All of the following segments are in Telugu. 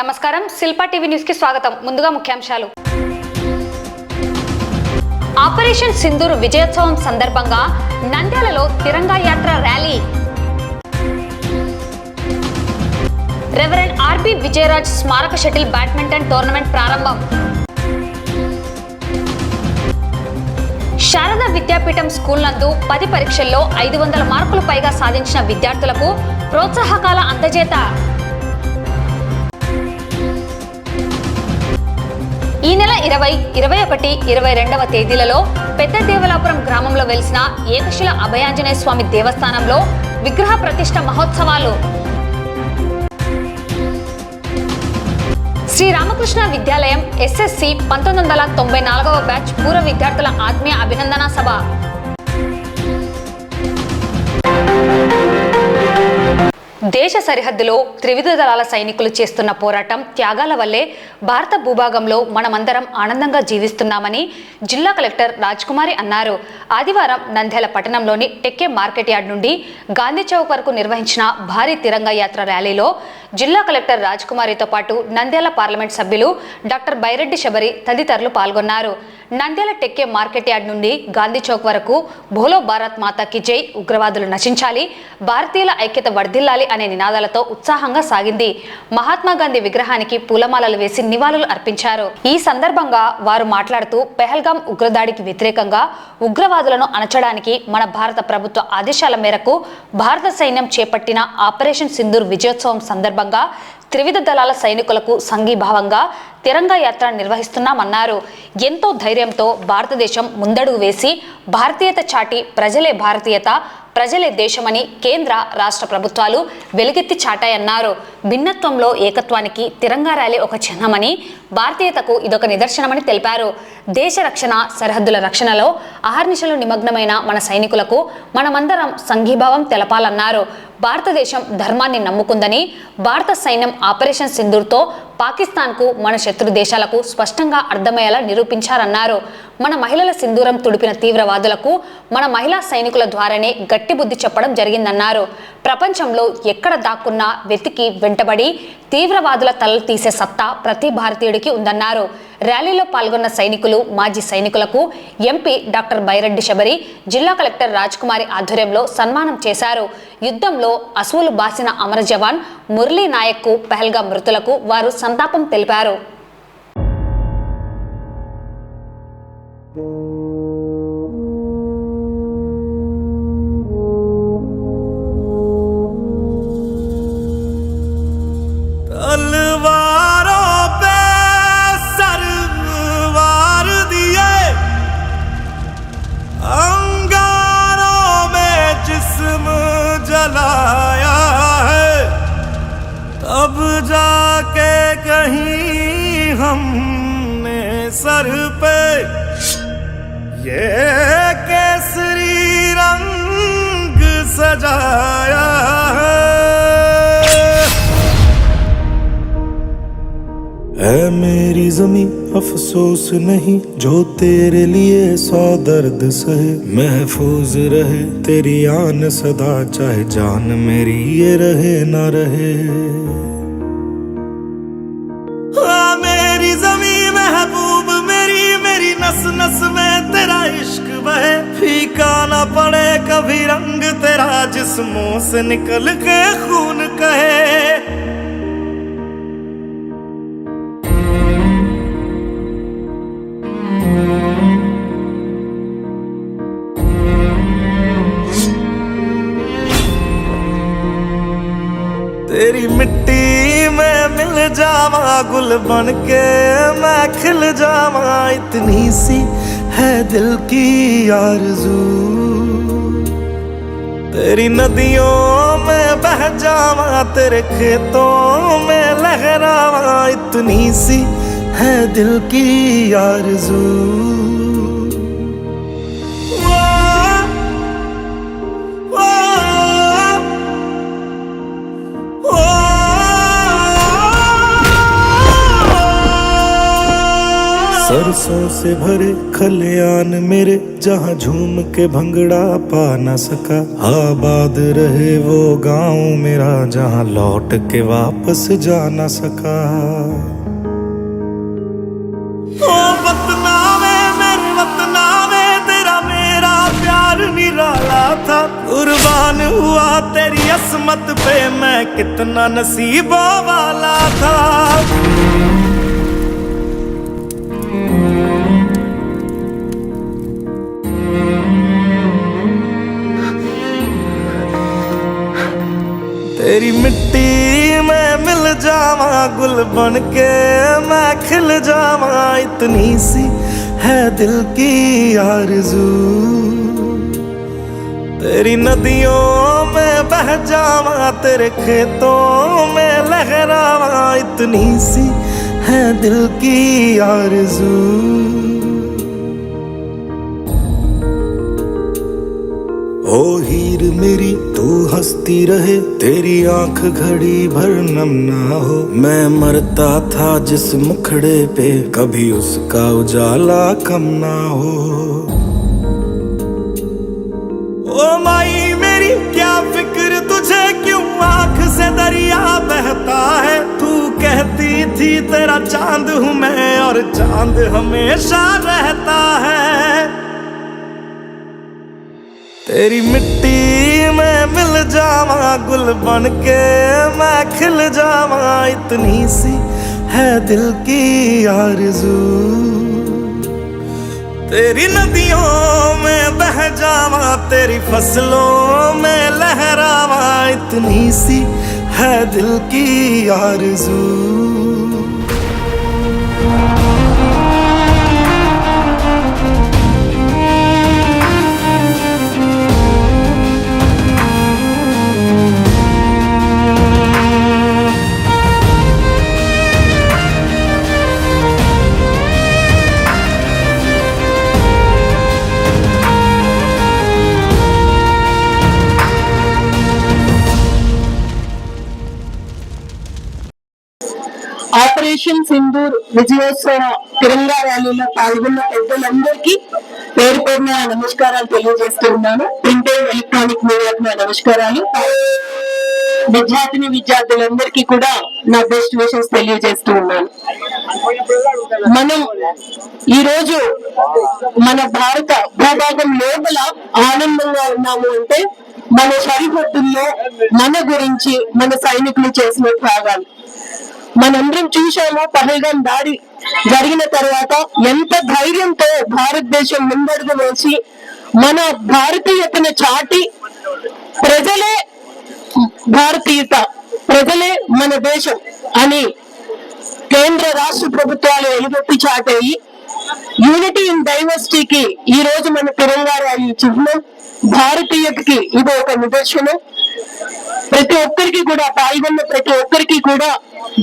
నమస్కారం, శిల్పా టీవీ న్యూస్ కి స్వాగతం. ముందుగా ముఖ్యాంశాలు. ఆపరేషన్ సింధూర్ విజయోత్సవం సందర్భంగా నంద్యాలలో తిరంగా యాత్ర ర్యాలీ. రెవరెండ్ ఆర్బి విజయరాజ్ స్మారక షటిల్ బ్యాడ్మింటన్ టోర్నమెంట్ ప్రారంభం. శారదా విద్యాపీఠం స్కూల్ నందు 10 పరీక్షల్లో 500 మార్కులు పైగా సాధించిన విద్యార్థులకు ప్రోత్సాహకాల అందజేత. ఈ నెల 20, 21, 22వ తేదీలలో పెద్ద దేవలాపురం గ్రామంలో వెలిసిన ఏకశిల అభయాంజనేయ స్వామి దేవస్థానంలో విగ్రహ ప్రతిష్ఠ మహోత్సవాలు. శ్రీ రామకృష్ణ విద్యాలయం SSC 1994వ బ్యాచ్ పూర్వ విద్యార్థుల ఆత్మీయ అభినందన సభ. దేశ సరిహద్దులో త్రివిధ దళాల సైనికులు చేస్తున్న పోరాటం, త్యాగాల వల్లే భారత భూభాగంలో మనమందరం ఆనందంగా జీవిస్తున్నామని జిల్లా కలెక్టర్ రాజ్కుమారి అన్నారు. ఆదివారం నంద్యాల పట్టణంలోని టెక్కే మార్కెట్ యార్డ్ నుండి గాంధీ చౌక్ వరకు నిర్వహించిన భారీ తిరంగా యాత్ర ర్యాలీలో జిల్లా కలెక్టర్ రాజ్కుమారితో పాటు నంద్యాల పార్లమెంట్ సభ్యులు డాక్టర్ బైరెడ్డి శబరి తదితరులు పాల్గొన్నారు. నంద్యాల టెక్కే మార్కెట్ యార్డ్ నుండి గాంధీ చౌక్ వరకు బోలో భారత్ మాతాకి జై, ఉగ్రవాదులు నశించాలి, భారతీయుల ఐక్యత వర్ధిల్లాలి అనే నినాదాలతో ఉత్సాహంగా సాగింది. మహాత్మా గాంధీ విగ్రహానికి పూలమాలలు వేసి నివాళులు అర్పించారు. ఈ సందర్భంగా వారు మాట్లాడుతూ పెహల్గాం ఉగ్రదాడికి వ్యతిరేకంగా ఉగ్రవాదులను అణచడానికి మన భారత ప్రభుత్వ ఆదేశాల మేరకు భారత సైన్యం చేపట్టిన ఆపరేషన్ సింధూర్ విజయోత్సవం సందర్భంగా త్రివిధ దళాల సైనికులకు సంఘీభావంగా తిరంగా యాత్ర నిర్వహిస్తున్నామన్నారు. ఎంతో ధైర్యంతో భారతదేశం ముందడుగు వేసి భారతీయత చాటి ప్రజలే భారతీయత, ప్రజలే దేశమని కేంద్ర రాష్ట్ర ప్రభుత్వాలు వెలుగెత్తి చాటాయన్నారు. భిన్నత్వంలో ఏకత్వానికి తిరంగా ర్యాలీ ఒక చిహ్నమని, భారతీయతకు ఇదొక నిదర్శనమని తెలిపారు. దేశ రక్షణ, సరిహద్దుల రక్షణలో అహర్నిశలు నిమగ్నమైన మన సైనికులకు మనమందరం సంఘీభావం తెలపాలన్నారు. భారతదేశం ధర్మాన్ని నమ్ముకుందని, భారత సైన్యం ఆపరేషన్ సింధూర్తో పాకిస్తాన్కు, మన శత్రు దేశాలకు స్పష్టంగా అర్థమయ్యేలా నిరూపించారన్నారు. మన మహిళల సింధూరం తుడిపిన తీవ్రవాదులకు మన మహిళా సైనికుల ద్వారానే గట్టి బుద్ధి చెప్పడం జరిగిందన్నారు. ప్రపంచంలో ఎక్కడ దాక్కున్నా వెతికి వెంటబడి తీవ్రవాదుల తలలు తీసే సత్తా ప్రతి భారతీయుడికి ఉందన్నారు. ర్యాలీలో పాల్గొన్న సైనికులు, మాజీ సైనికులకు ఎంపీ డాక్టర్ బైరెడ్డి శబరి, జిల్లా కలెక్టర్ రాజ్కుమారి ఆధ్వర్యంలో సన్మానం చేశారు. యుద్ధంలో అసువులు బాసిన అమర జవాన్ మురళీ నాయక్కు, పెహల్గాం మృతులకు వారు సంతాపం తెలిపారు. जलाया है तब जाके कहीं हमने सर पे ये केसरी रंग सजाया है मेरी ज़मीं अफसोस नहीं जो तेरे लिए 100 दर्द सहे, महफूज रहे तेरी आन सदा चाहे जान मेरी ये रहे ना रहे। मेरी ज़मीं महबूब मेरी, मेरी नस नस में तेरा इश्क बहे, फीका ना पड़े कभी रंग तेरा जिस्मों से निकल के खून कहे। तेरी मिट्टी में मिल जावा गुल बन के मैं खिल जावा, इतनी सी है दिल की आरज़ू। तेरी नदियों में बह जावा, तेरे खेतों में लहरावा, इतनी सी है दिल की आरज़ू। सरसों से भरे खलियान मेरे, जहाँ झूम के भंगड़ा पा न सका। आबाद रहे वो गांव मेरा, जहाँ लौट के वापस जा न सका। ओ वतना वे मेरे वतना वे, तेरा मेरा प्यार निराला था। कुर्बान हुआ तेरी असमत पे, मैं कितना नसीबों वाला था। तेरी मिट्टी में मिल जावा, गुल बन के मैं खिल जावा। इतनी सी है दिल की आरज़ू, तेरी नदियों में बह जावा, तेरे खेतों में लहरावा। इतनी सी है दिल की आरज़ू। ओ हीर मेरी तू हंसती रहे, तेरी आंख घड़ी भर नम ना हो। मैं मरता था जिस मुखड़े पे, कभी उसका उजाला कम ना हो। ओ माई मेरी क्या फिक्र तुझे, क्यों आंख से दरिया बहता है। तू कहती थी तेरा चांद हूँ मैं, और चांद हमेशा रहता है। तेरी मिट्टी में मिल जावा, गुल बन के मैं खिल जावा। इतनी सी है दिल की आरज़ू, तेरी नदियों में बह जावा, तेरी फसलों में लहरावा। इतनी सी है दिल की आरज़ू। ఆపరేషన్ సింధూర్ విజయోత్సవ తిరంగా ర్యాలీలో పాల్గొన్న పెద్దలందరికీ పేరు పేరున నమస్కారాలు తెలియజేస్తూ ఉన్నాను. ప్రింట్ అండ్ ఎలక్ట్రానిక్ మీడియాకు నా నమస్కారాలు. విద్యార్థులందరికీ కూడా నా బెస్ట్ విషెస్ తెలియజేస్తూ ఉన్నాను. మనం ఈ రోజు మన భారత భూభాగం లోపల ఆనందంగా ఉన్నాము అంటే మన సరిహద్దుల్లో మన గురించి మన సైనికులు చేసిన త్యాగాలు మనందరం చూశాము. పహల్గాం దాడి జరిగిన తర్వాత ఎంత ధైర్యంతో భారతదేశం ముందడుగు వేసి మన భారతీయతను చాటి, ప్రజలే భారతీయత, ప్రజలే మన దేశం అని కేంద్ర రాష్ట్ర ప్రభుత్వాలు ఎలుగెత్తి చాటాయి. యూనిటీ ఇన్ డైవర్సిటీకి ఈ రోజు మన తిరంగా ర్యాలీ చిహ్నం. భారతీయతకి ఇది ఒక నిదర్శనం. ప్రతి ఒక్కరికి కూడా పాల్గొన్న ప్రతి ఒక్కరికి కూడా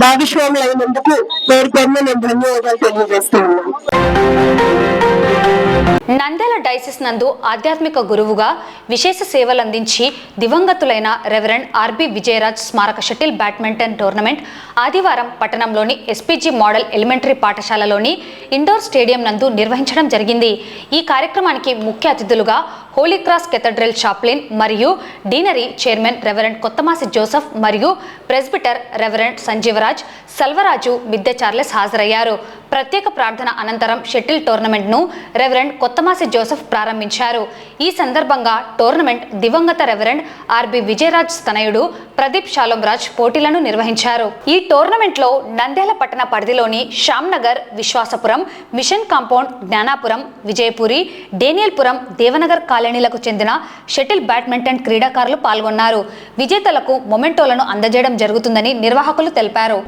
భాగస్వాములు అయినందుకు పేరు పేరున నేను ధన్యవాదాలు తెలియజేస్తూ ఉన్నాను. నంద్యాల డైసిస్ నందు ఆధ్యాత్మిక గురువుగా విశేష సేవలందించి దివంగతులైన రెవరెండ్ ఆర్బి విజయరాజ్ స్మారక షటిల్ బ్యాడ్మింటన్ టోర్నమెంట్ ఆదివారం పట్టణంలోని ఎస్పీజీ మోడల్ ఎలిమెంటరీ పాఠశాలలోని ఇండోర్ స్టేడియం నందు నిర్వహించడం జరిగింది. ఈ కార్యక్రమానికి ముఖ్య అతిథులుగా హోలీ క్రాస్ కెథడ్రల్ చాప్లిన్ మరియు deanery chairman reverend Kothamasi Joseph మరియు presbyter reverend Sanjeevaraj, Salvaraju, Midde Charles హాజరయ్యారు. ప్రత్యేక ప్రార్థన అనంతరం షటిల్ టోర్నమెంట్ను రెవరెండ్ కొత్తమాసి జోసెఫ్ ప్రారంభించారు. ఈ సందర్భంగా టోర్నమెంట్ దివంగత రెవరెండ్ ఆర్బి విజయరాజ్ తనయుడు ప్రదీప్ షాలోంరాజ్ పోటీలను నిర్వహించారు. ఈ టోర్నమెంట్లో నంద్యాల పట్టణ పరిధిలోని శ్యామ్నగర్, విశ్వాసపురం, మిషన్ కాంపౌండ్, జ్ఞానాపురం, విజయపురి, డేనియల్పురం, దేవనగర్ కాలనీలకు చెందిన షటిల్ బ్యాడ్మింటన్ క్రీడాకారులు పాల్గొన్నారు. విజేతలకు మొమెంటోలను అందజేయడం జరుగుతుందని నిర్వాహకులు తెలిపారు.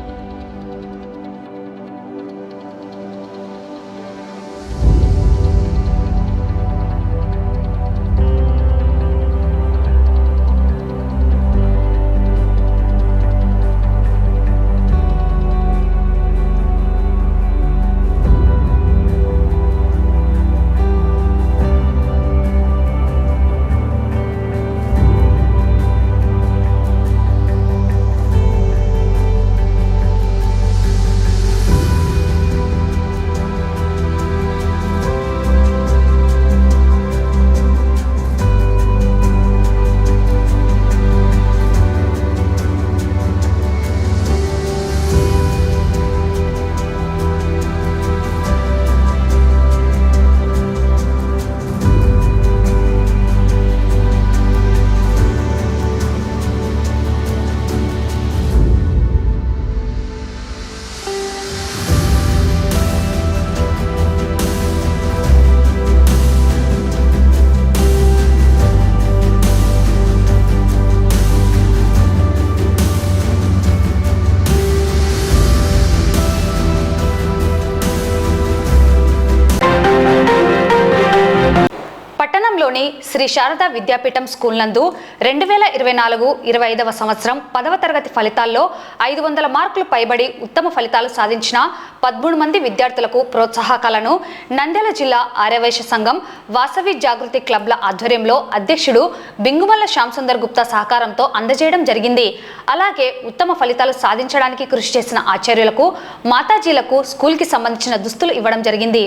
పట్టణంలోని శ్రీ శారదా విద్యాపీఠం స్కూల్ నందు 2024-25వ సంవత్సరం 10వ తరగతి ఫలితాల్లో 500 మార్కులు పైబడి ఉత్తమ ఫలితాలు సాధించిన 13 మంది విద్యార్థులకు ప్రోత్సాహకాలను నంద్యాల జిల్లా ఆర్యవైశ్య సంఘం వాసవి జాగృతి క్లబ్ల ఆధ్వర్యంలో అధ్యక్షుడు బింగుమల్ల శ్యాంసుందర్ గుప్తా సహకారంతో అందజేయడం జరిగింది. అలాగే ఉత్తమ ఫలితాలు సాధించడానికి కృషి చేసిన ఆచార్యులకు, మాతాజీలకు స్కూల్కి సంబంధించిన దుస్తులు ఇవ్వడం జరిగింది.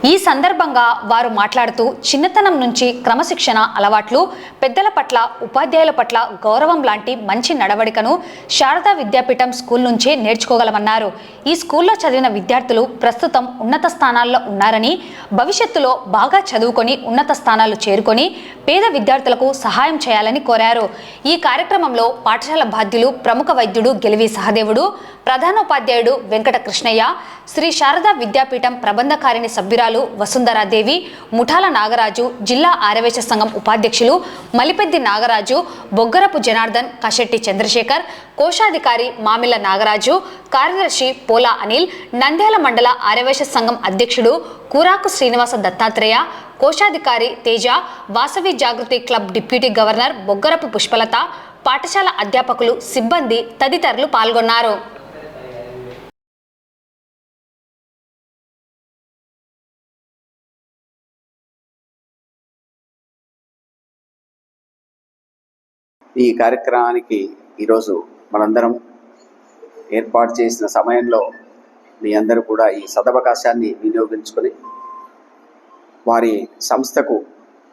ఈ సందర్భంగా వారు మాట్లాడుతూ చిన్నతనం నుంచి క్రమశిక్షణ అలవాట్లు, పెద్దల పట్ల, ఉపాధ్యాయుల పట్ల గౌరవం లాంటి మంచి నడవడికను శారదా విద్యాపీఠం స్కూల్ నుంచే నేర్చుకోగలమన్నారు. ఈ స్కూల్లో చదివిన విద్యార్థులు ప్రస్తుతం ఉన్నత స్థానాల్లో ఉన్నారని, భవిష్యత్తులో బాగా చదువుకొని ఉన్నత స్థానాలు చేరుకొని పేద విద్యార్థులకు సహాయం చేయాలని కోరారు. ఈ కార్యక్రమంలో పాఠశాల బాధ్యులు, ప్రముఖ వైద్యుడు గెలివి సహదేవుడు, ప్రధానోపాధ్యాయుడు వెంకట కృష్ణయ్య, శ్రీ శారదా విద్యాపీఠం ప్రబంధకారిణి సభ్యురాలు వసుంధరాదేవి, ముఠాల నాగరాజు, జిల్లా ఆర్యవైశ్య సంఘం ఉపాధ్యక్షులు మలిపెద్ది నాగరాజు, బొగ్గరపు జనార్దన్, కశెట్టి చంద్రశేఖర్, కోశాధికారి మామిళ్ళ నాగరాజు, కార్యదర్శి పోలా అనిల్, నంద్యాల మండల ఆర్యవైశ్య సంఘం అధ్యక్షుడు కూరాకు శ్రీనివాస దత్తాత్రేయ, కోశాధికారి Teja, Vasavi Jagruthi club deputy governor Boggarapu Pushpalatha, పాఠశాల అధ్యాపకులు, సిబ్బంది తదితరులు పాల్గొన్నారు. ఈ కార్యక్రమానికి ఈరోజు మనందరం ఏర్పాటు చేసిన సమయంలో మీ అందరూ కూడా ఈ సదవకాశాన్ని వినియోగించుకొని వారి సంస్థకు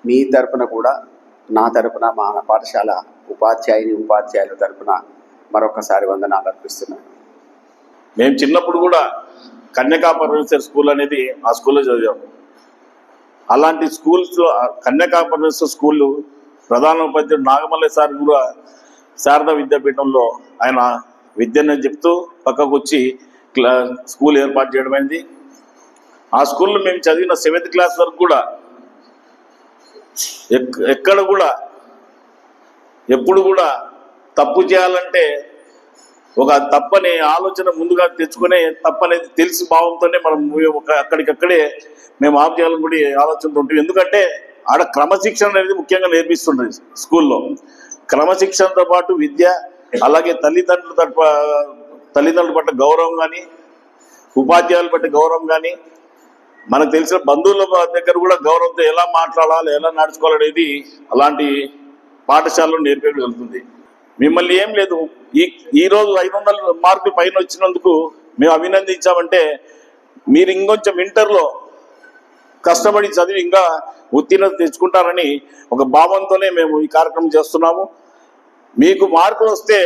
మీ తరపున కూడా, నా తరపున, మా పాఠశాల ఉపాధ్యాయుల తరపున మరొకసారి వందనాలు అర్పిస్తున్నాను. మేము చిన్నప్పుడు కూడా కన్యకా పరమేశ్వర స్కూల్ అనేది ఆ స్కూల్లో చదివాము. అలాంటి స్కూల్స్లో కన్యకా పరమేశ్వర స్కూళ్ళు ప్రధానోపాధ్యాయుడు నాగమల్ల సార్ కూడా శారదా విద్యాపీఠంలో ఆయన విద్యను చెప్తూ పక్కకు వచ్చి స్కూల్ ఏర్పాటు చేయడమైంది. ఆ స్కూల్లో మేము చదివిన 7th క్లాస్ వరకు కూడా ఎక్కడ కూడా ఎప్పుడు కూడా తప్పు చేయాలంటే ఒక తప్పని ఆలోచన ముందుగా తెచ్చుకునే తప్పనేది తెలిసి భావంతోనే మనం అక్కడికక్కడే మేము ఆఫ్ చేయాలని కూడా ఆలోచనతో ఉంటాం. ఎందుకంటే ఆడ క్రమశిక్షణ అనేది ముఖ్యంగా నేర్పిస్తుంటుంది స్కూల్లో. క్రమశిక్షణతో పాటు విద్య, అలాగే తల్లిదండ్రుల పట్ల గౌరవం కానీ, ఉపాధ్యాయుల పట్ల గౌరవం కానీ, మనకు తెలిసిన బంధువుల దగ్గర కూడా గౌరవంతో ఎలా మాట్లాడాలి, ఎలా నడుచుకోవాలనేది అలాంటి పాఠశాలలో నేర్పించగలుగుతుంది. మిమ్మల్ని ఏం లేదు, ఈరోజు 500 మార్కులు పైన వచ్చినందుకు మేము అభినందించామంటే మీరు ఇంకొంచెం ఇంటర్లో కష్టపడి చదివి ఇంకా ఉత్తీర్ణత తెచ్చుకుంటారని ఒక భావంతోనే మేము ఈ కార్యక్రమం చేస్తున్నాము. మీకు మార్కులు వస్తే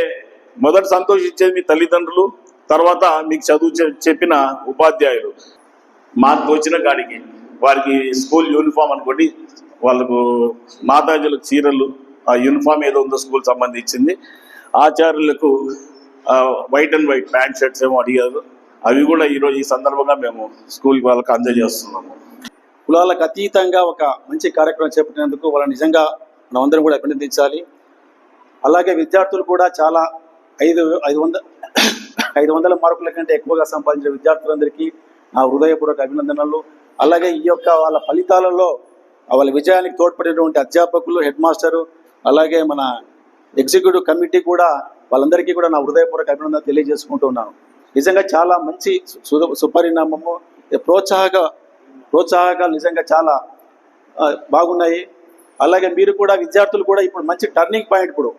మొదట సంతోషించేది మీ తల్లిదండ్రులు, తర్వాత మీకు చదువు చెప్పిన ఉపాధ్యాయులు. మార్కు వచ్చిన కాడికి వారికి స్కూల్ యూనిఫామ్ అనుకోండి, వాళ్ళకు మాతాజీలకు చీరలు, ఆ యూనిఫామ్ ఏదో ఉందో స్కూల్ సంబంధించింది, ఆచార్యులకు white and white pant shirts ఏమో అడిగారు, అవి కూడా ఈరోజు ఈ సందర్భంగా మేము స్కూల్కి వాళ్ళకి అందజేస్తున్నాము. కులాలకు అతీతంగా ఒక మంచి కార్యక్రమం చేపట్టినందుకు వాళ్ళని నిజంగా మనం అందరం కూడా అభినందించాలి. అలాగే విద్యార్థులు కూడా చాలా 500 మార్కుల కంటే ఎక్కువగా సంపాదించిన విద్యార్థులందరికీ నా హృదయపూర్వక అభినందనలు. అలాగే ఈ యొక్క వాళ్ళ ఫలితాలలో వాళ్ళ విజయానికి తోడ్పడినటువంటి అధ్యాపకులు, హెడ్ మాస్టరు, అలాగే మన ఎగ్జిక్యూటివ్ కమిటీ కూడా వాళ్ళందరికీ కూడా నా హృదయపూర్వక అభినందన తెలియజేసుకుంటూ ఉన్నాను. నిజంగా చాలా మంచి సుపరిణామము, ప్రోత్సాహకాలు నిజంగా చాలా బాగున్నాయి. అలాగే మీరు కూడా విద్యార్థులు కూడా ఇప్పుడు మంచి టర్నింగ్ పాయింట్. ఇప్పుడు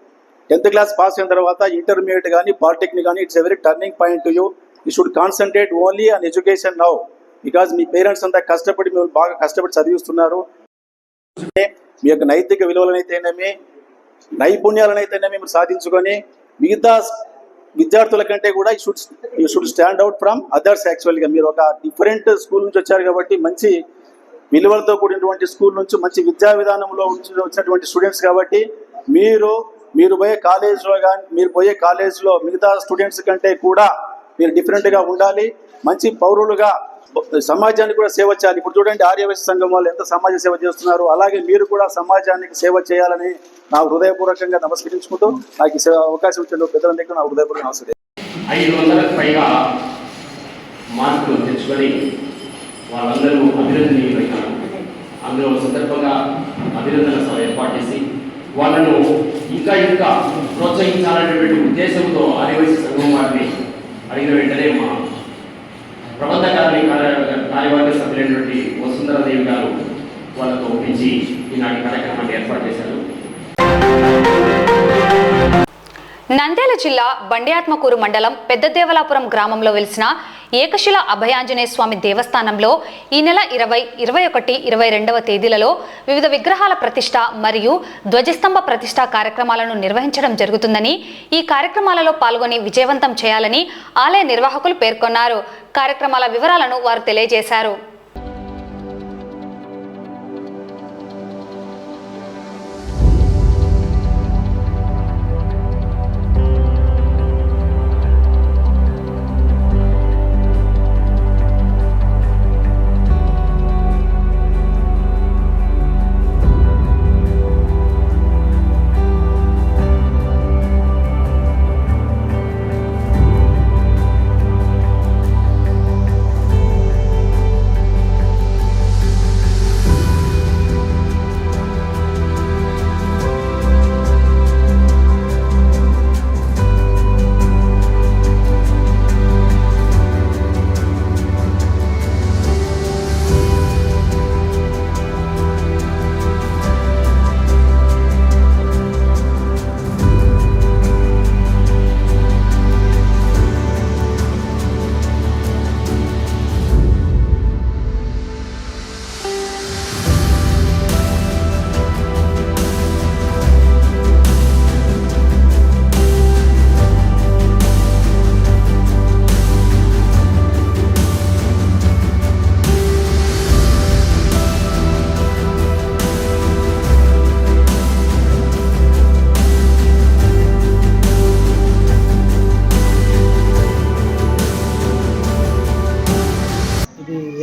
10th క్లాస్ పాస్ అయిన తర్వాత ఇంటర్మీడియట్ కానీ, పాలిటెక్నిక్ కానీ, it's a very turning point to you. You should concentrate only on education now, because me parents అంతా కష్టపడి మిమ్మల్ని బాగా కష్టపడి చదివిస్తున్నారు. మీ యొక్క నైతిక విలువలనైతేనేమి, నైపుణ్యాలనైతేనేమి మీరు సాధించుకొని మిగతా విద్యార్థుల కంటే కూడా you should stand out from others. యాక్చువల్గా మీరు ఒక డిఫరెంట్ స్కూల్ నుంచి వచ్చారు కాబట్టి, మంచి విలువలతో కూడినటువంటి స్కూల్ నుంచి, మంచి విద్యా విధానంలో వచ్చినటువంటి స్టూడెంట్స్ కాబట్టి మీరు పోయే కాలేజ్లో మిగతా స్టూడెంట్స్ కంటే కూడా మీరు డిఫరెంట్గా ఉండాలి. మంచి పౌరులుగా సమాజానికి కూడా సేవ చేయాలి. ఇప్పుడు చూడండి ఆర్యవైశ్య సంఘం వాళ్ళు ఎంత సమాజ సేవ చేస్తున్నారు, అలాగే మీరు కూడా సమాజానికి సేవ చేయాలని నా హృదయపూర్వకంగా నమస్కరించుకుంటూ నాకు ఈ అవకాశం ఇచ్చిన పెద్దలందరికీ నా హృదయపూర్వక నమస్కారం. 500కు పైగా మార్కులు తెచ్చుకొని వాళ్ళందరూ అభినందనీయులైనారు. అందులో సందర్భంగా అభినందన సభ ఏర్పాటు చేసి వాళ్ళను ఇంకా ప్రోత్సహించాలనేటువంటి ఉద్దేశంతో ఆదివాసీ సంఘం వారిని అడిగిన వెంటనే మా ప్రబంధ కార్యవర్గ సభ్యులైనటువంటి వసుంధరాదేవి గారు వాళ్ళతో ఒప్పించి ఈనాటి కార్యక్రమాన్ని ఏర్పాటు చేశారు. నంద్యాల జిల్లా బండియాత్మకూరు మండలం పెద్దదేవలాపురం గ్రామంలో వెలిసిన ఏకశిల అభయాంజనేయ స్వామి దేవస్థానంలో ఈ నెల 20, 21, 22వ తేదీలలో వివిధ విగ్రహాల ప్రతిష్ట మరియు ధ్వజస్తంభ ప్రతిష్ట కార్యక్రమాలను నిర్వహించడం జరుగుతుందని, ఈ కార్యక్రమాలలో పాల్గొని విజయవంతం చేయాలని ఆలయ నిర్వాహకులు పేర్కొన్నారు. కార్యక్రమాల వివరాలను వారు తెలియజేశారు.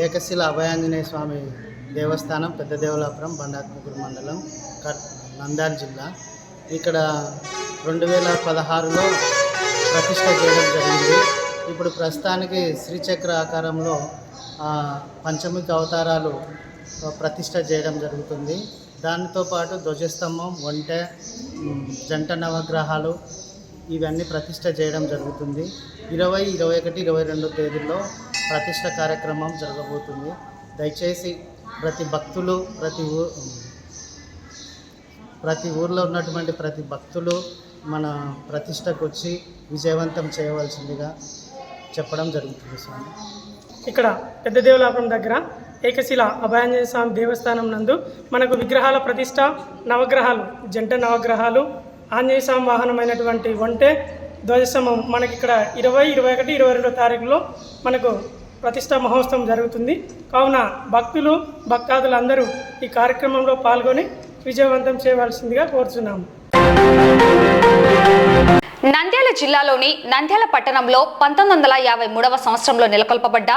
ఏకశిల అభయాంజనేయ స్వామి దేవస్థానం పెద్దదేవలాపురం బండాత్మకూరు మండలం నంద్యాల జిల్లా. ఇక్కడ 2016లో ప్రతిష్ట చేయడం జరిగింది. ఇప్పుడు ప్రస్తుతానికి శ్రీచక్ర ఆకారంలో పంచముఖి అవతారాలు ప్రతిష్ట చేయడం జరుగుతుంది. దానితో పాటు ధ్వజస్తంభం, ఒంటె, జంట నవగ్రహాలు ఇవన్నీ ప్రతిష్ట చేయడం జరుగుతుంది. 20, 21, 22 తేదీల్లో ప్రతిష్ట కార్యక్రమం జరగబోతుంది. దయచేసి ప్రతి భక్తులు ప్రతి ఊర్లో ఉన్నటువంటి ప్రతి భక్తులు మన ప్రతిష్టకు వచ్చి విజయవంతం చేయవలసిందిగా చెప్పడం జరుగుతుంది. స్వామి ఇక్కడ పెద్దదేవలాపురం దగ్గర ఏకశిల అభయాంజనేయ స్వామి దేవస్థానం నందు మనకు విగ్రహాల ప్రతిష్ట, నవగ్రహాలు, జంట నవగ్రహాలు, ఆంజనేయ స్వామి వాహనమైనటువంటి ఒంటె, ధ్వజస్తంభం మనకి ఇక్కడ 20, 21, 22 తారీఖులో మనకు ప్రతిష్టా మహోత్సవం జరుగుతుంది. కావున భక్తులు, భక్తాదులందరూ ఈ కార్యక్రమంలో పాల్గొని విజయవంతం చేయవలసిందిగా కోరుచున్నాము. నంద్యాల జిల్లాలోని నంద్యాల పట్టణంలో 1953వ సంవత్సరంలో నెలకొల్పబడ్డ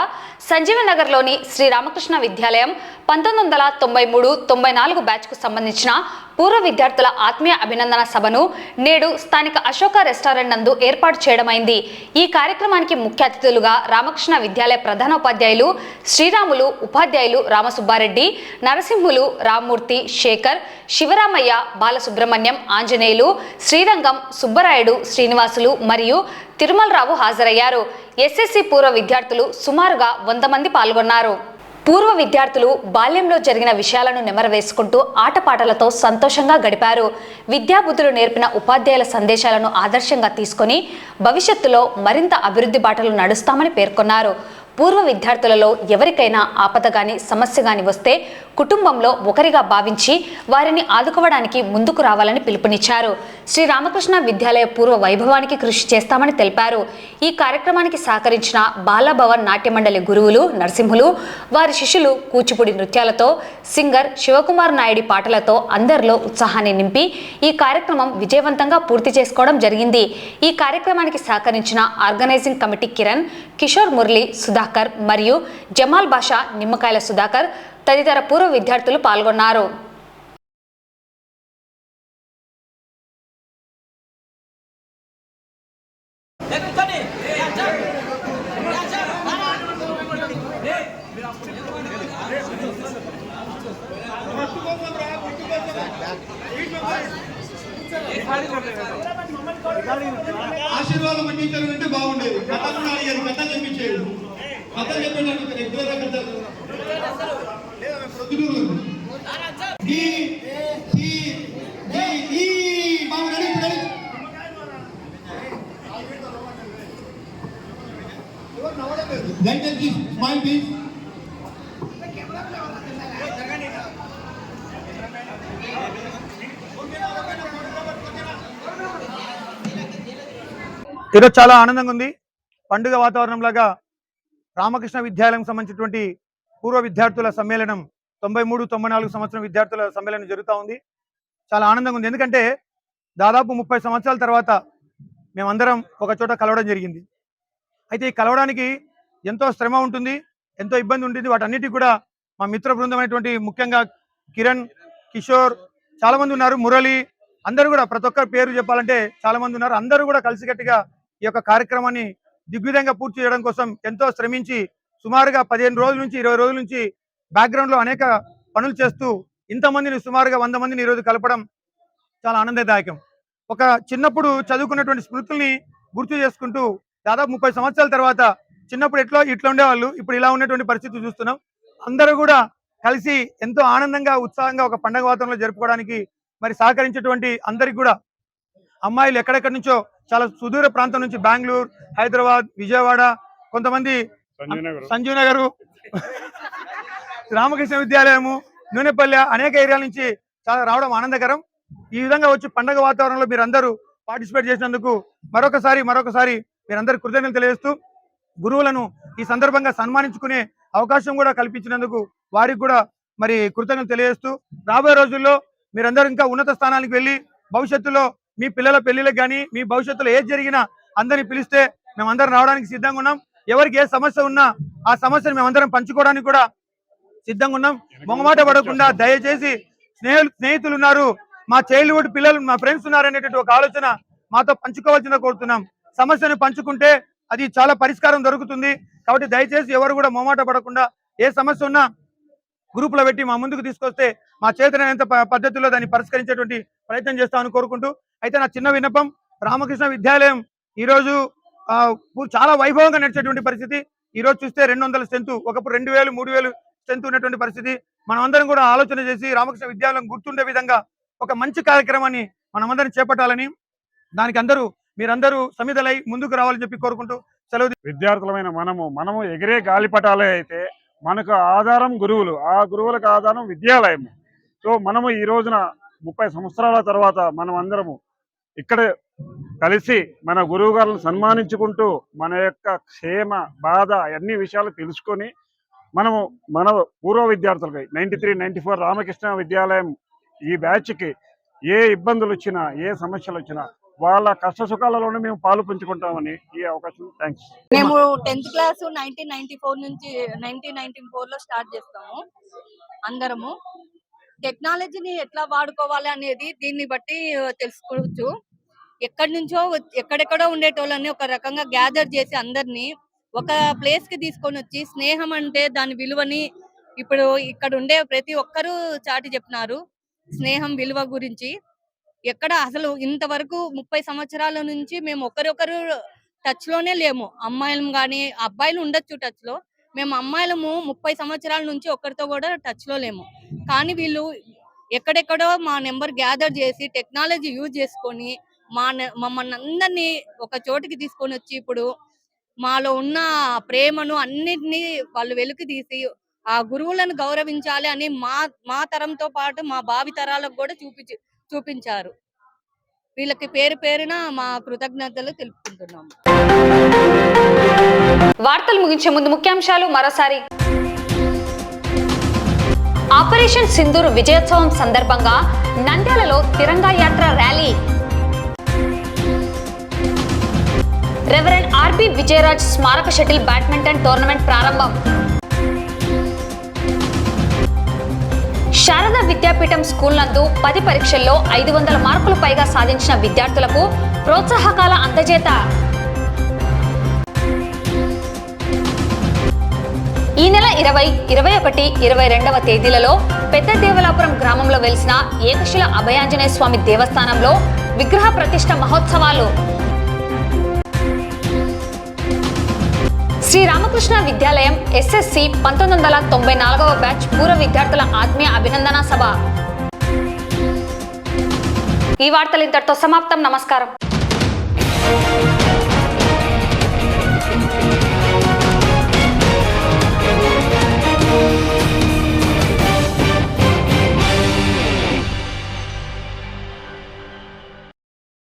సంజీవనగర్లోని శ్రీరామకృష్ణ విద్యాలయం 1993-94 బ్యాచ్కు సంబంధించిన పూర్వ విద్యార్థుల ఆత్మీయ అభినందన సభను నేడు స్థానిక అశోక రెస్టారెంట్ నందు ఏర్పాటు చేయడమైంది. ఈ కార్యక్రమానికి ముఖ్య అతిథులుగా రామకృష్ణ విద్యాలయ ప్రధానోపాధ్యాయులు శ్రీరాములు, ఉపాధ్యాయులు రామసుబ్బారెడ్డి, నరసింహులు, రామ్మూర్తి, శేఖర్, శివరామయ్య, బాలసుబ్రహ్మణ్యం, ఆంజనేయులు, శ్రీరంగం, సుబ్బరాయుడు, శ్రీనివాసులు మరియు తిరుమలరావు హాజరయ్యారు. ఎస్ఎస్సి పూర్వ విద్యార్థులు సుమారుగా 100 మంది పాల్గొన్నారు. పూర్వ విద్యార్థులు బాల్యంలో జరిగిన విషయాలను నెమరవేసుకుంటూ ఆటపాటలతో సంతోషంగా గడిపారు. విద్యాబుద్ధులు నేర్పిన ఉపాధ్యాయుల సందేశాలను ఆదర్శంగా తీసుకొని భవిష్యత్తులో మరింత అభివృద్ధి బాటలు నడుస్తామని పేర్కొన్నారు. పూర్వ విద్యార్థులలో ఎవరికైనా ఆపద గాని, సమస్య గాని వస్తే కుటుంబంలో ఒకరిగా భావించి వారిని ఆదుకోవడానికి ముందుకు రావాలని పిలుపునిచ్చారు. శ్రీ రామకృష్ణ విద్యాలయ పూర్వ వైభవానికి కృషి చేస్తామని తెలిపారు. ఈ కార్యక్రమానికి సహకరించిన బాలభవన్ నాట్య మండలి గురువులు నరసింహులు, వారి శిష్యులు కూచిపూడి నృత్యాలతో, సింగర్ శివకుమార్ నాయుడి పాటలతో అందరిలో ఉత్సాహాన్ని నింపి ఈ కార్యక్రమం విజయవంతంగా పూర్తి చేసుకోవడం జరిగింది. ఈ కార్యక్రమానికి సహకరించిన ఆర్గనైజింగ్ కమిటీ కిరణ్, కిషోర్ మురళి, సుధాకర్ మరియు జమాల్ బాషా, నిమ్మకాయల సుధాకర్ తదితర పూర్వ విద్యార్థులు పాల్గొన్నారు. ఆశీర్వాదం టీచర్ అంటే బాగుండేది. కథలు కూడా అడిగేది, కథలు చెప్పించేది. కథలు చెప్పేటట్టు రెగ్యులర్ కథలు దయచేసి స్మైల్ ప్లీజ్. ఈరోజు చాలా ఆనందంగా ఉంది. పండుగ వాతావరణం లాగా రామకృష్ణ విద్యాలయం సంబంధించినటువంటి పూర్వ విద్యార్థుల సమ్మేళనం 93-94 సంవత్సరం విద్యార్థుల సమ్మేళనం జరుగుతూ ఉంది. చాలా ఆనందంగా ఉంది. ఎందుకంటే దాదాపు 30 సంవత్సరాల తర్వాత మేమందరం ఒక చోట కలవడం జరిగింది. అయితే ఈ కలవడానికి ఎంతో శ్రమ ఉంటుంది, ఎంతో ఇబ్బంది ఉంటుంది. వాటన్నిటికీ కూడా మా మిత్ర బృందమైనటువంటి ముఖ్యంగా కిరణ్, కిషోర్, చాలామంది ఉన్నారు, మురళి, అందరూ కూడా ప్రతి ఒక్కరి పేరు చెప్పాలంటే చాలా మంది ఉన్నారు. అందరూ కూడా కలిసికట్టుగా ఈ యొక్క కార్యక్రమాన్ని దిగ్విజయంగా పూర్తి చేయడం కోసం ఎంతో శ్రమించి సుమారుగా 15 రోజుల నుంచి 20 రోజుల నుంచి బ్యాక్గ్రౌండ్లో అనేక పనులు చేస్తూ ఇంతమందిని సుమారుగా 100 మందిని ఈరోజు కలపడం చాలా ఆనందదాయకం. ఒక చిన్నప్పుడు చదువుకున్నటువంటి స్మృతుల్ని గుర్తు చేసుకుంటూ దాదాపు 30 సంవత్సరాల తర్వాత చిన్నప్పుడు ఇట్లా ఉండేవాళ్ళు, ఇప్పుడు ఇలా ఉన్నటువంటి పరిస్థితి చూస్తున్నాం. అందరూ కూడా కలిసి ఎంతో ఆనందంగా ఉత్సాహంగా ఒక పండగ వాతావరణంలో జరుపుకోవడానికి మరి సహకరించేటువంటి అందరికి కూడా, అమ్మాయిలు ఎక్కడెక్కడి నుంచో చాలా సుదూర ప్రాంతం నుంచి బెంగళూరు, హైదరాబాద్, విజయవాడ, కొంతమంది సంజీవ్ నగర్, రామకృష్ణ విద్యాలయము, నూనెపల్లె, అనేక ఏరియాల నుంచి చాలా రావడం ఆనందకరం. ఈ విధంగా వచ్చి పండగ వాతావరణంలో మీరందరూ పార్టిసిపేట్ చేసినందుకు మరొకసారి మీరందరూ కృతజ్ఞతలు తెలియజేస్తూ, గురువులను ఈ సందర్భంగా సన్మానించుకునే అవకాశం కూడా కల్పించినందుకు వారికి కూడా మరి కృతజ్ఞతలు తెలియజేస్తూ, రాబోయే రోజుల్లో మీరందరూ ఇంకా ఉన్నత స్థానానికి వెళ్ళి భవిష్యత్తులో మీ పిల్లల పెళ్లిళ్ళకి కానీ మీ భవిష్యత్తులో ఏది జరిగినా అందరినీ పిలిస్తే మేమందరం రావడానికి సిద్ధంగా ఉన్నాం. ఎవరికి ఏ సమస్య ఉన్నా ఆ సమస్యను మేమందరం పంచుకోవడానికి కూడా సిద్ధంగా ఉన్నాం. మొహమాట పడకుండా దయచేసి స్నేహితులు ఉన్నారు, మా చైల్డ్హుడ్ పిల్లలు, మా ఫ్రెండ్స్ ఉన్నారు అనేటువంటి ఒక ఆలోచన మాతో పంచుకోవాల్సిన కోరుతున్నాం. సమస్యను పంచుకుంటే అది చాలా పరిష్కారం దొరుకుతుంది. కాబట్టి దయచేసి ఎవరు కూడా మొహమాట పడకుండా ఏ సమస్య ఉన్నా గ్రూపులో పెట్టి మా ముందుకు తీసుకొస్తే మా చేతనైనంత పద్ధతిలో దాన్ని పరిష్కరించేటువంటి ప్రయత్నం చేస్తామని కోరుకుంటూ, అయితే నా చిన్న విన్నపం, రామకృష్ణ విద్యాలయం ఈరోజు చాలా వైభవంగా నడిచేటువంటి పరిస్థితి. ఈరోజు చూస్తే 200 స్ట్రెంత్, ఒకప్పుడు 2000-3000 స్ట్రెంత్ ఉన్నటువంటి పరిస్థితి. మనమందరం కూడా ఆలోచన చేసి రామకృష్ణ విద్యాలయం గుర్తుండే విధంగా ఒక మంచి కార్యక్రమాన్ని మనమందరం చేపట్టాలని, దానికి మీరందరూ సమిధలై ముందుకు రావాలని చెప్పి కోరుకుంటూ సెలవు. విద్యార్థులమైన మనము ఎగిరే గాలిపటాలే అయితే మనకు ఆధారం గురువులు, ఆ గురువులకు ఆధారం విద్యాలయం. సో మనము ఈ రోజున 30 సంవత్సరాల తర్వాత మనం అందరము ఇక్కడ కలిసి మన గురువు గారులను సన్మానించుకుంటూ మన యొక్క క్షేమ బాధ అన్ని విషయాలు తెలుసుకొని మన పూర్వ విద్యార్థులకి 93-94 రామకృష్ణ విద్యాలయం ఈ బ్యాచ్కి ఏ ఇబ్బందులు వచ్చినా ఏ సమస్యలు వచ్చినా వాళ్ళ కష్ట సుఖాలలోనే మేము పాలు పంచుకుంటామని ఈ అవకాశం. థ్యాంక్స్. మేము 10th క్లాస్ 1994 స్టార్ట్ చేస్తాము. అందరము టెక్నాలజీని ఎట్లా వాడుకోవాలి అనేది దీన్ని బట్టి తెలుసుకోవచ్చు. ఎక్కడెక్కడో ఉండేటోళ్ళని ఒక రకంగా గ్యాదర్ చేసి అందరినీ ఒక ప్లేస్ కి తీసుకొని వచ్చి స్నేహం అంటే దాని విలువని ఇప్పుడు ఇక్కడ ఉండే ప్రతి ఒక్కరూ చాటి చెప్పినారు స్నేహం విలువ గురించి. ఎక్కడ అసలు ఇంతవరకు 30 సంవత్సరాల నుంచి మేము ఒకరొకరు టచ్ లోనే లేము. అమ్మాయిలం గానీ అబ్బాయిలు ఉండొచ్చు టచ్ లో, మేము అమ్మాయిలము 30 సంవత్సరాల నుంచి ఒకరితో కూడా టచ్ లో లేము. కానీ వీళ్ళు ఎక్కడెక్కడో మా నెంబర్ గ్యాదర్ చేసి టెక్నాలజీ యూజ్ చేసుకొని మమ్మల్ని అందరినీ ఒక చోటికి తీసుకొని వచ్చి ఇప్పుడు మాలో ఉన్న ప్రేమను అన్నిటినీ వాళ్ళు వెలికి తీసి ఆ గురువులను గౌరవించాలి అని మా తరంతో పాటు మా భావి తరాలకు కూడా చూపించారు. వీళ్ళకి పేరున మా కృతజ్ఞతలు తెలుపుకుంటున్నాము. వార్తలు ముగించే ముందు ముఖ్యాంశాలు మరోసారి. ఆపరేషన్ సింధూర్ విజయోత్సవం సందర్భంగా నంద్యాలలో తిరంగా యాత్ర ర్యాలీ. రెవరెండ్ ఆర్బి విజయరాజ్ స్మారక షటిల్ బ్యాడ్మింటన్ టోర్నమెంట్ ప్రారంభం. శారదా విద్యాపీఠం స్కూల్ నందు 10 పరీక్షల్లో 500 మార్కులు పైగా సాధించిన విద్యార్థులకు ప్రోత్సాహకాల అందజేత. ఈ నెల 20, 21, 22వ తేదీలలో పెద్ద దేవలాపురం గ్రామంలో వెలిసిన ఏకశిల అభయాంజనేయ స్వామి దేవస్థానంలో విగ్రహ ప్రతిష్ఠ మహోత్సవాలు. శ్రీ రామకృష్ణ విద్యాలయం ఎస్ఎస్సి 1994వ బ్యాచ్ పూర్వ విద్యార్థుల ఆత్మీయ అభినందన సభ. ఈ వార్తలు ఇంతటితో సమాప్తం. నమస్కారం.